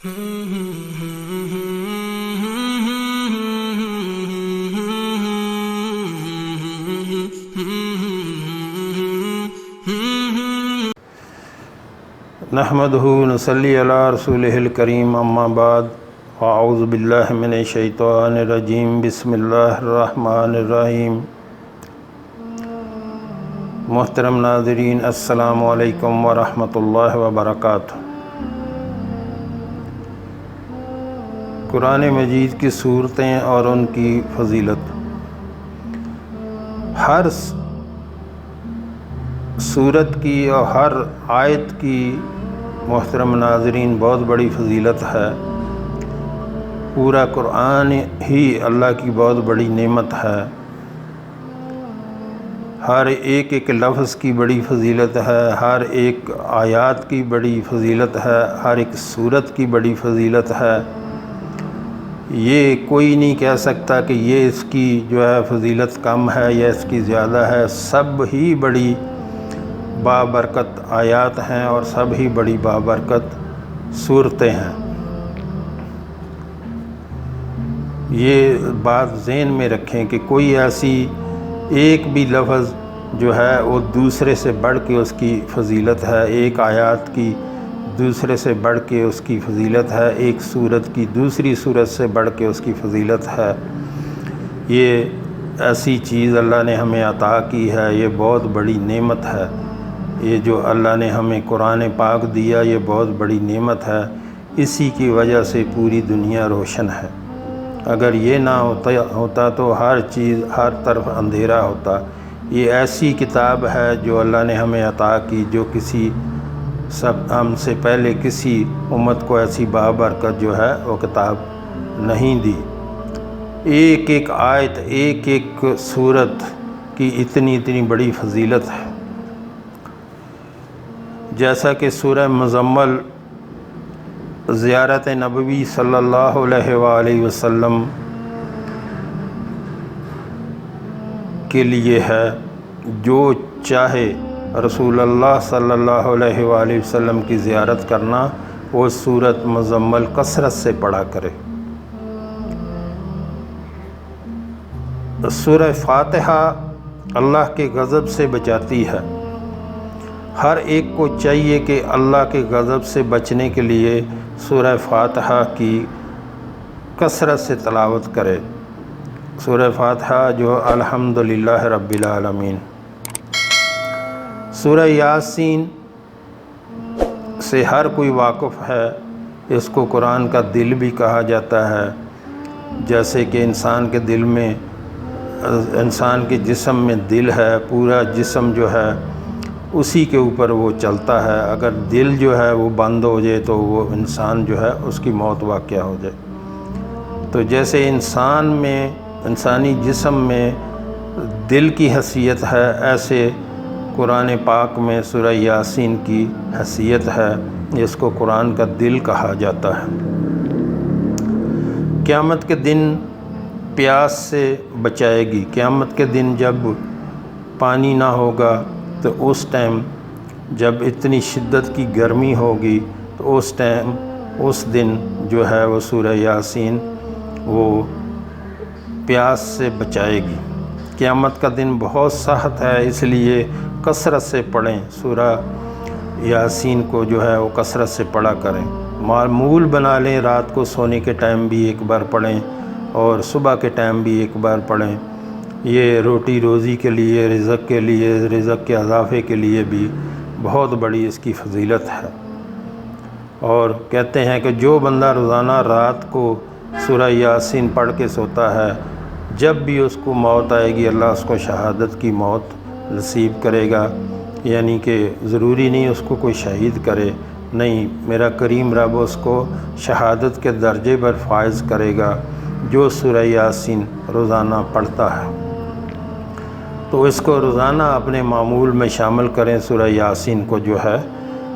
نحمدہ ونصلی علی رسولہ الکریم، اما بعد، اعوذ باللہ من الشیطان الرجیم، بسم اللہ الرحمن الرحیم۔ محترم ناظرین، السلام علیکم ورحمۃ اللہ وبرکاتہ۔ قرآن مجید کی صورتیں اور ان کی فضیلت۔ ہر سورت کی اور ہر آیت کی محترم ناظرین بہت بڑی فضیلت ہے۔ پورا قرآن ہی اللہ کی بہت بڑی نعمت ہے۔ ہر ایک ایک لفظ کی بڑی فضیلت ہے، ہر ایک آیات کی بڑی فضیلت ہے، ہر ایک سورت کی بڑی فضیلت ہے۔ یہ کوئی نہیں کہہ سکتا کہ یہ اس کی جو ہے فضیلت کم ہے یا اس کی زیادہ ہے۔ سب ہی بڑی بابرکت آیات ہیں اور سب ہی بڑی بابرکت صورتیں ہیں۔ یہ بات ذہن میں رکھیں کہ کوئی ایسی ایک بھی لفظ جو ہے وہ دوسرے سے بڑھ کے اس کی فضیلت ہے، ایک آیات کی دوسرے سے بڑھ کے اس کی فضیلت ہے، ایک سورت کی دوسری سورت سے بڑھ کے اس کی فضیلت ہے۔ یہ ایسی چیز اللہ نے ہمیں عطا کی ہے، یہ بہت بڑی نعمت ہے۔ یہ جو اللہ نے ہمیں قرآن پاک دیا، یہ بہت بڑی نعمت ہے۔ اسی کی وجہ سے پوری دنیا روشن ہے۔ اگر یہ نہ ہوتا تو ہر چیز ہر طرف اندھیرا ہوتا۔ یہ ایسی کتاب ہے جو اللہ نے ہمیں عطا کی، جو ہم سے پہلے کسی امت کو ایسی بابرکت جو ہے وہ کتاب نہیں دی۔ ایک ایک آیت، ایک ایک سورت کی اتنی بڑی فضیلت ہے۔ جیسا کہ سورہ مزمل زیارت نبوی صلی اللہ علیہ وآلہ وسلم کے لیے ہے۔ جو چاہے رسول اللہ صلی اللہ علیہ وآلہ وسلم کی زیارت کرنا، وہ سورت مزمل کثرت سے پڑھا کرے۔ سورہ فاتحہ اللہ کے غضب سے بچاتی ہے۔ ہر ایک کو چاہیے کہ اللہ کے غضب سے بچنے کے لیے سورہ فاتحہ کی کثرت سے تلاوت کرے۔ سورہ فاتحہ جو الحمدللہ رب العالمین۔ سورہ یاسین سے ہر کوئی واقف ہے۔ اس کو قرآن کا دل بھی کہا جاتا ہے۔ جیسے کہ انسان کے دل میں، انسان کے جسم میں دل ہے، پورا جسم جو ہے اسی کے اوپر وہ چلتا ہے۔ اگر دل جو ہے وہ بند ہو جائے تو وہ انسان جو ہے اس کی موت واقع ہو جائے۔ تو جیسے انسان میں، انسانی جسم میں دل کی حیثیت ہے، ایسے قرآن پاک میں سورہ یاسین کی حیثیت ہے۔ اس کو قرآن کا دل کہا جاتا ہے۔ قیامت کے دن پیاس سے بچائے گی۔ قیامت کے دن جب پانی نہ ہوگا تو اس ٹائم جب اتنی شدت کی گرمی ہوگی تو اس دن جو ہے وہ سورہ یاسین وہ پیاس سے بچائے گی۔ قیامت کا دن بہت سخت ہے، اس لیے کثرت سے پڑھیں۔ سورہ یاسین کو جو ہے وہ کثرت سے پڑھا کریں۔ معمول بنا لیں، رات کو سونے کے ٹائم بھی ایک بار پڑھیں اور صبح کے ٹائم بھی ایک بار پڑھیں۔ یہ روٹی روزی کے لیے، رزق کے لیے، رزق کے اضافے کے لیے بھی بہت بڑی اس کی فضیلت ہے۔ اور کہتے ہیں کہ جو بندہ روزانہ رات کو سورہ یاسین پڑھ کے سوتا ہے، جب بھی اس کو موت آئے گی اللہ اس کو شہادت کی موت نصیب کرے گا۔ یعنی کہ ضروری نہیں اس کو کوئی شہید کرے، نہیں، میرا کریم رب اس کو شہادت کے درجے پر فائز کرے گا جو سورہ یاسین روزانہ پڑھتا ہے۔ تو اس کو روزانہ اپنے معمول میں شامل کریں۔ سورہ یاسین کو جو ہے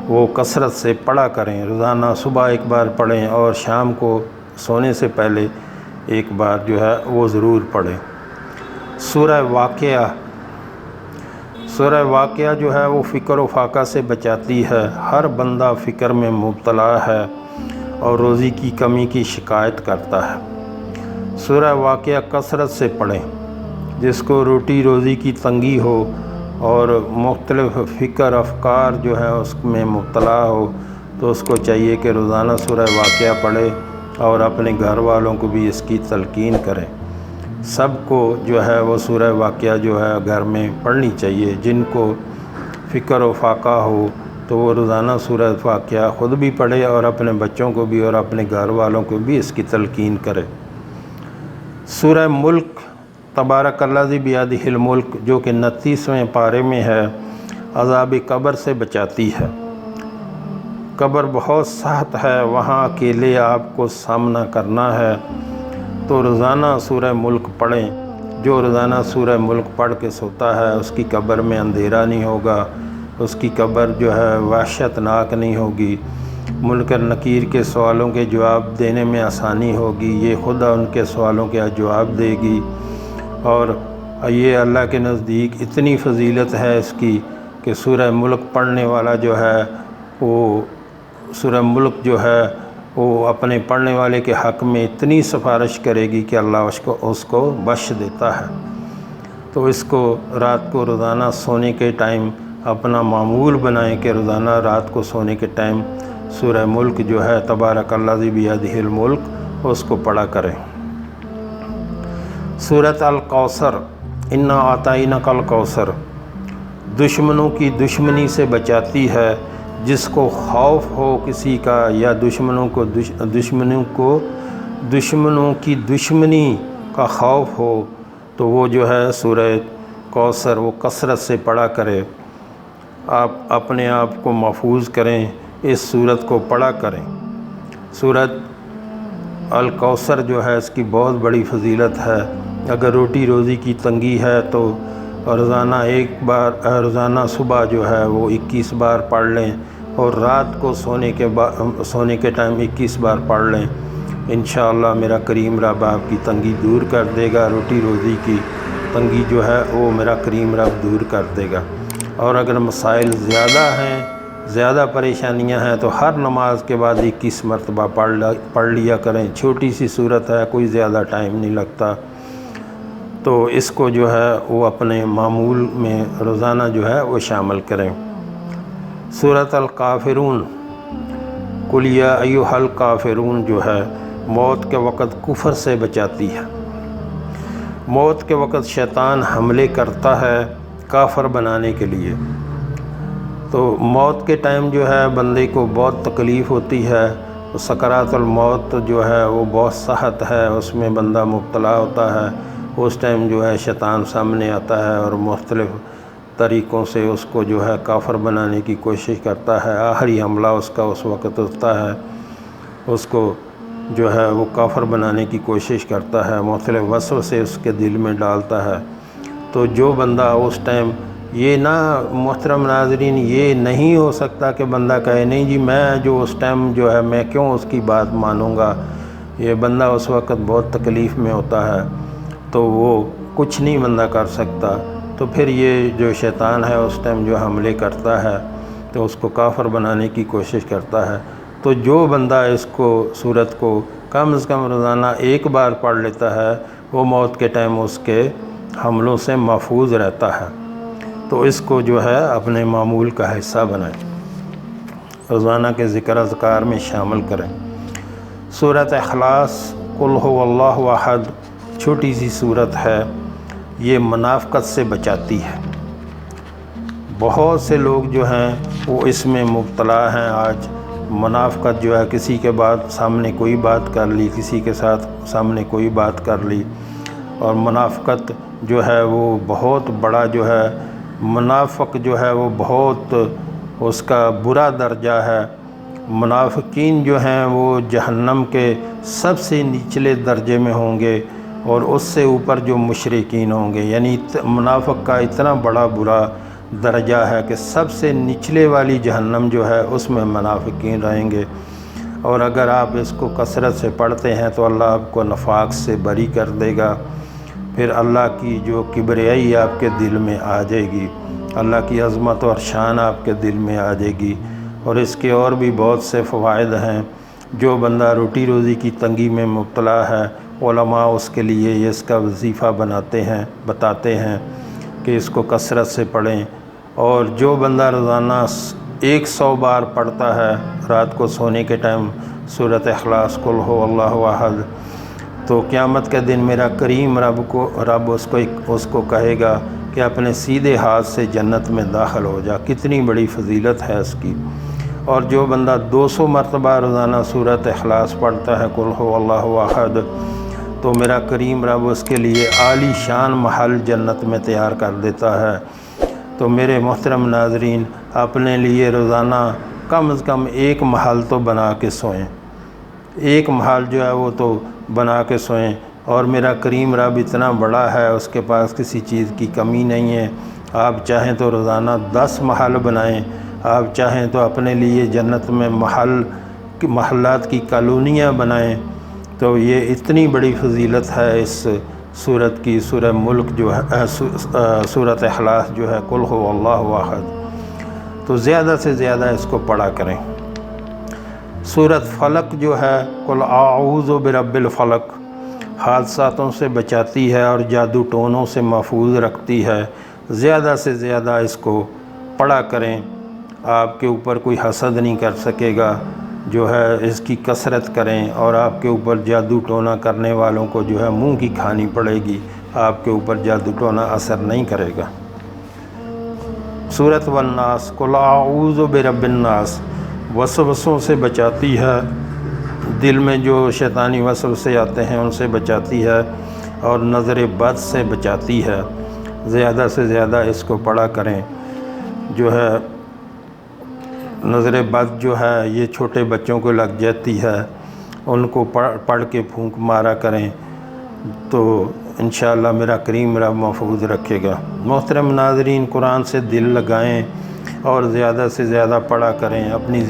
وہ کثرت سے پڑھا کریں۔ روزانہ صبح ایک بار پڑھیں اور شام کو سونے سے پہلے ایک بار جو ہے وہ ضرور پڑھیں۔ سورہ واقعہ، سورہ واقعہ جو ہے وہ فکر و فاقہ سے بچاتی ہے۔ ہر بندہ فکر میں مبتلا ہے اور روزی کی کمی کی شکایت کرتا ہے۔ سورہ واقعہ کثرت سے پڑھیں۔ جس کو روٹی روزی کی تنگی ہو اور مختلف فکر افکار جو ہے اس میں مبتلا ہو تو اس کو چاہیے کہ روزانہ سورہ واقعہ پڑھے اور اپنے گھر والوں کو بھی اس کی تلقین کریں۔ سب کو جو ہے وہ سورہ واقعہ جو ہے گھر میں پڑھنی چاہیے۔ جن کو فکر و فاقہ ہو تو وہ روزانہ سورہ واقعہ خود بھی پڑھے اور اپنے بچوں کو بھی اور اپنے گھر والوں کو بھی اس کی تلقین کرے۔ سورہ ملک تبارک الذی بیدہ الملک جو کہ 29ویں پارے میں ہے، عذاب قبر سے بچاتی ہے۔ قبر بہت سخت ہے، وہاں اکیلے آپ کو سامنا کرنا ہے، تو روزانہ سورہ ملک پڑھیں۔ جو روزانہ سورہ ملک پڑھ کے سوتا ہے اس کی قبر میں اندھیرا نہیں ہوگا، اس کی قبر جو ہے وحشت ناک نہیں ہوگی، منکر نکیر کے سوالوں کے جواب دینے میں آسانی ہوگی، یہ خدا ان کے سوالوں کے جواب دے گی۔ اور یہ اللہ کے نزدیک اتنی فضیلت ہے اس کی کہ سورہ ملک پڑھنے والا جو ہے وہ سورہ ملک جو ہے وہ اپنے پڑھنے والے کے حق میں اتنی سفارش کرے گی کہ اللہ اس کو بخش دیتا ہے۔ تو اس کو رات کو روزانہ سونے کے ٹائم اپنا معمول بنائیں کہ روزانہ رات کو سونے کے ٹائم سورہ ملک جو ہے تبارک الذی بیدہ الملک اس کو پڑھا کریں۔ سورۃ الکوثر انا اعطیناک الکوثر دشمنوں کی دشمنی سے بچاتی ہے۔ جس کو خوف ہو کسی کا یا دشمنوں کی دشمنی کا خوف ہو تو وہ جو ہے سورہ کوثر وہ کثرت سے پڑھا کرے۔ آپ اپنے آپ کو محفوظ کریں، اس سورت کو پڑھا کریں۔ سورۃ الکوثر جو ہے اس کی بہت بڑی فضیلت ہے۔ اگر روٹی روزی کی تنگی ہے تو روزانہ صبح جو ہے وہ 21 بار پڑھ لیں اور رات کو سونے کے ٹائم 21 بار پڑھ لیں۔ انشاءاللہ میرا کریم رب آپ کی تنگی دور کر دے گا، روٹی روزی کی تنگی جو ہے وہ میرا کریم رب دور کر دے گا۔ اور اگر مسائل زیادہ ہیں، زیادہ پریشانیاں ہیں تو ہر نماز کے بعد 21 مرتبہ پڑھ لیا کریں۔ چھوٹی سی صورت ہے، کوئی زیادہ ٹائم نہیں لگتا، تو اس کو جو ہے وہ اپنے معمول میں روزانہ جو ہے وہ شامل کریں۔ سورۃ الکافرون قل یا ایھا الکافرون جو ہے موت کے وقت کفر سے بچاتی ہے۔ موت کے وقت شیطان حملے کرتا ہے کافر بنانے کے لیے، تو موت کے ٹائم جو ہے بندے کو بہت تکلیف ہوتی ہے۔ سکرات الموت جو ہے وہ بہت سخت ہے، اس میں بندہ مبتلا ہوتا ہے۔ اس ٹائم جو ہے شیطان سامنے آتا ہے اور مختلف طریقوں سے اس کو جو ہے کافر بنانے کی کوشش کرتا ہے۔ آخری حملہ اس کا اس وقت ہوتا ہے، اس کو جو ہے وہ کافر بنانے کی کوشش کرتا ہے، مختلف وسوسے اس کے دل میں ڈالتا ہے۔ تو جو بندہ اس ٹائم یہ نہ محترم ناظرین یہ نہیں ہو سکتا کہ بندہ کہے نہیں جی میں جو اس ٹائم جو ہے میں کیوں اس کی بات مانوں گا، یہ بندہ اس وقت بہت تکلیف میں ہوتا ہے تو وہ کچھ نہیں بندہ کر سکتا۔ تو پھر یہ جو شیطان ہے اس ٹائم جو حملے کرتا ہے تو اس کو کافر بنانے کی کوشش کرتا ہے۔ تو جو بندہ اس کو سورت کو کم از کم روزانہ 1 بار پڑھ لیتا ہے وہ موت کے ٹائم اس کے حملوں سے محفوظ رہتا ہے۔ تو اس کو جو ہے اپنے معمول کا حصہ بنائیں، روزانہ کے ذکر اذکار میں شامل کریں۔ سورۃ اخلاص قل ھو اللہ احد چھوٹی سی صورت ہے، یہ منافقت سے بچاتی ہے۔ بہت سے لوگ جو ہیں وہ اس میں مبتلا ہیں آج۔ منافقت جو ہے کسی کے بعد سامنے کوئی بات کر لی، کسی کے ساتھ سامنے کوئی بات کر لی، اور منافقت جو ہے وہ بہت بڑا جو ہے منافق جو ہے وہ بہت اس کا برا درجہ ہے۔ منافقین جو ہیں وہ جہنم کے سب سے نچلے درجے میں ہوں گے اور اس سے اوپر جو مشرکین ہوں گے، یعنی منافق کا اتنا بڑا برا درجہ ہے کہ سب سے نچلے والی جہنم جو ہے اس میں منافقین رہیں گے۔ اور اگر آپ اس کو کثرت سے پڑھتے ہیں تو اللہ آپ کو نفاق سے بری کر دے گا، پھر اللہ کی جو کبریائی آپ کے دل میں آ جائے گی، اللہ کی عظمت اور شان آپ کے دل میں آ جائے گی۔ اور اس کے اور بھی بہت سے فوائد ہیں، جو بندہ روٹی روزی کی تنگی میں مبتلا ہے، علماء اس کے لیے یہ اس کا وظیفہ بتاتے ہیں کہ اس کو کثرت سے پڑھیں۔ اور جو بندہ روزانہ 100 بار پڑھتا ہے رات کو سونے کے ٹائم سورۃ اخلاص، قل هو اللہ احد، تو قیامت کے دن میرا کریم رب اس کو کہے گا کہ اپنے سیدھے ہاتھ سے جنت میں داخل ہو جا۔ کتنی بڑی فضیلت ہے اس کی۔ اور جو بندہ 200 مرتبہ روزانہ سورۃ اخلاص پڑھتا ہے، قل هو اللہ احد، تو میرا کریم رب اس کے لیے عالی شان محل جنت میں تیار کر دیتا ہے۔ تو میرے محترم ناظرین، اپنے لیے روزانہ کم از کم ایک محل تو بنا کے سوئیں، ایک محل جو ہے وہ تو بنا کے سوئیں۔ اور میرا کریم رب اتنا بڑا ہے، اس کے پاس کسی چیز کی کمی نہیں ہے۔ آپ چاہیں تو روزانہ 10 محل بنائیں، آپ چاہیں تو اپنے لیے جنت میں محلات کی کالونیاں بنائیں۔ تو یہ اتنی بڑی فضیلت ہے اس سورت کی، سورہ ملک جو ہے، سورۃ اخلاص جو ہے، قل هو اللہ احد، تو زیادہ سے زیادہ اس کو پڑھا کریں۔ سورۃ فلق جو ہے، قل اعوذ برب الفلق، حادثاتوں سے بچاتی ہے اور جادو ٹونوں سے محفوظ رکھتی ہے۔ زیادہ سے زیادہ اس کو پڑھا کریں، آپ کے اوپر کوئی حسد نہیں کر سکے گا، جو ہے اس کی کثرت کریں، اور آپ کے اوپر جادو ٹونا کرنے والوں کو جو ہے منہ کی کھانی پڑے گی، آپ کے اوپر جادو ٹونا اثر نہیں کرے گا۔ سورۃ والناس، قل اعوذ برب الناس، وسوسوں سے بچاتی ہے، دل میں جو شیطانی وسوسے آتے ہیں ان سے بچاتی ہے، اور نظر بد سے بچاتی ہے۔ زیادہ سے زیادہ اس کو پڑھا کریں۔ جو ہے نظر بد جو ہے یہ چھوٹے بچوں کو لگ جاتی ہے، ان کو پڑھ کے پھونک مارا کریں، تو انشاءاللہ میرا کریم رب محفوظ رکھے گا۔ محترم ناظرین، قرآن سے دل لگائیں اور زیادہ سے زیادہ پڑھا کریں، اپنی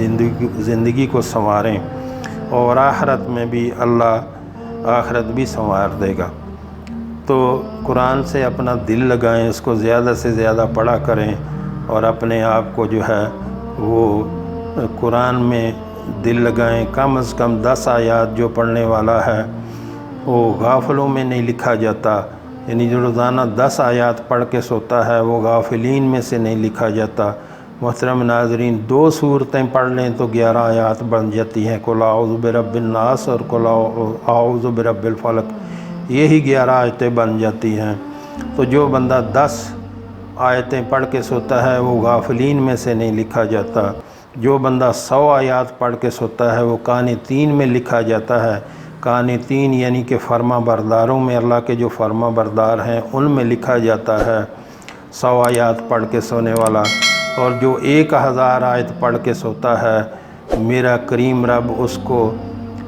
زندگی کو سنواریں، اور آخرت میں بھی اللہ آخرت بھی سنوار دے گا۔ تو قرآن سے اپنا دل لگائیں، اس کو زیادہ سے زیادہ پڑھا کریں، اور اپنے آپ کو جو ہے وہ قرآن میں دل لگائیں۔ کم از کم 10 آیات جو پڑھنے والا ہے وہ غافلوں میں نہیں لکھا جاتا، یعنی جو روزانہ 10 آیات پڑھ کے سوتا ہے وہ غافلین میں سے نہیں لکھا جاتا۔ محترم ناظرین، 2 سورتیں پڑھ لیں تو 11 آیات بن جاتی ہیں، قل اعوذ برب الناس اور قل اعوذ برب الفلق، یہی 11 آیتیں بن جاتی ہیں۔ تو جو بندہ 10 آیتیں پڑھ کے سوتا ہے وہ غافلین میں سے نہیں لکھا جاتا۔ جو بندہ 100 آیات پڑھ کے سوتا ہے وہ قانتین میں لکھا جاتا ہے۔ قانتین یعنی کہ فرما برداروں میں، اللہ کے جو فرما بردار ہیں ان میں لکھا جاتا ہے 100 آیات پڑھ کے سونے والا۔ اور جو 1000 آیت پڑھ کے سوتا ہے، میرا کریم رب اس کو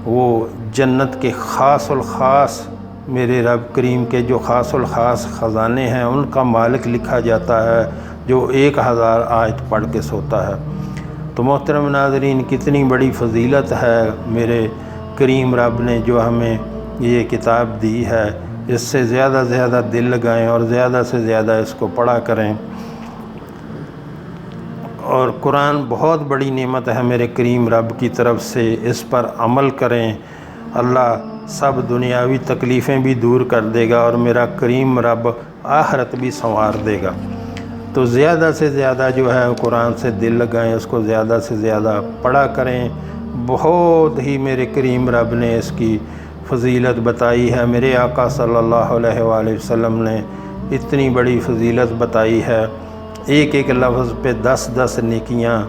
وہ جنت کے خاص الخاص، میرے رب کریم کے جو خاص الخاص خزانے ہیں ان کا مالک لکھا جاتا ہے، جو 1000 آیت پڑھ کے سوتا ہے۔ تو محترم ناظرین، کتنی بڑی فضیلت ہے میرے کریم رب نے جو ہمیں یہ کتاب دی ہے۔ اس سے زیادہ سے زیادہ دل لگائیں اور زیادہ سے زیادہ اس کو پڑھا کریں۔ اور قرآن بہت بڑی نعمت ہے میرے کریم رب کی طرف سے، اس پر عمل کریں، اللہ سب دنیاوی تکلیفیں بھی دور کر دے گا، اور میرا کریم رب آخرت بھی سنوار دے گا۔ تو زیادہ سے زیادہ جو ہے قرآن سے دل لگائیں، اس کو زیادہ سے زیادہ پڑھا کریں۔ بہت ہی میرے کریم رب نے اس کی فضیلت بتائی ہے، میرے آقا صلی اللہ علیہ وآلہ وسلم نے اتنی بڑی فضیلت بتائی ہے۔ ایک ایک لفظ پہ 10 نیکیاں،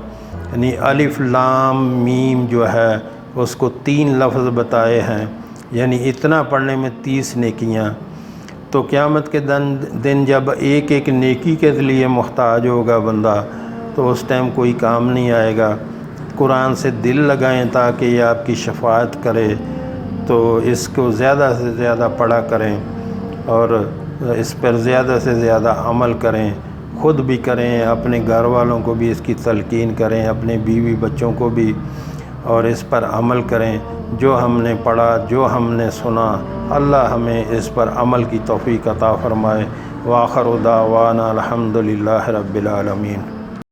یعنی الف لام میم جو ہے اس کو 3 لفظ بتائے ہیں، یعنی اتنا پڑھنے میں 30 نیکیاں۔ تو قیامت کے دن جب ایک ایک نیکی کے لیے محتاج ہوگا بندہ، تو اس ٹائم کوئی کام نہیں آئے گا۔ قرآن سے دل لگائیں تاکہ یہ آپ کی شفاعت کرے، تو اس کو زیادہ سے زیادہ پڑھا کریں، اور اس پر زیادہ سے زیادہ عمل کریں، خود بھی کریں، اپنے گھر والوں کو بھی اس کی تلقین کریں، اپنے بیوی بچوں کو بھی، اور اس پر عمل کریں۔ جو ہم نے پڑھا، جو ہم نے سنا، اللہ ہمیں اس پر عمل کی توفیق عطا فرمائے۔ وآخر دعوانا الحمد للہ رب العالمین۔